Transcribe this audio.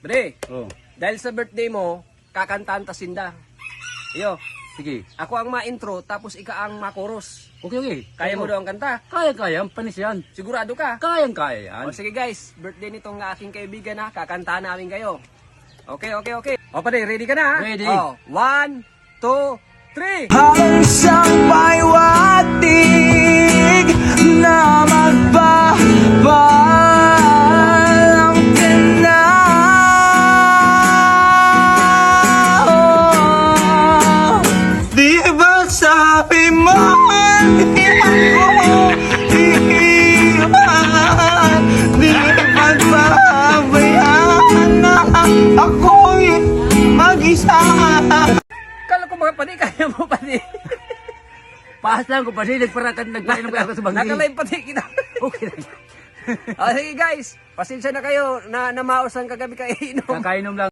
Bre, Oh. dahil sa birthday mo, kakantahan ta sinda. Iyo, Sige. ako ang ma-intro, tapos ika ang ma-chorus. Okay. Kaya mo daw ang kanta? Kaya. Ang panis yan. Sigurado ka? Kaya yan. O sige guys, birthday nitong aking kaibigan ha, kakantahan namin kayo. Okay. O pare, ready ka na ha? Ready. O, 1, 2, 3. Ang sampay-watig na magpapalang na. Di ba sabi mo hindi ako iiwan? Di ba't pabayaan na ako'y mag-isa? Kala ko mga pati, kaya mo pati. Paas lang ko pa siya. Nagpainom ko ako sa banggi. Nakalive pati kita. Okay lang. O sige guys, pasensya na kayo na namaos ang kagabi kainom. Kakainom lang.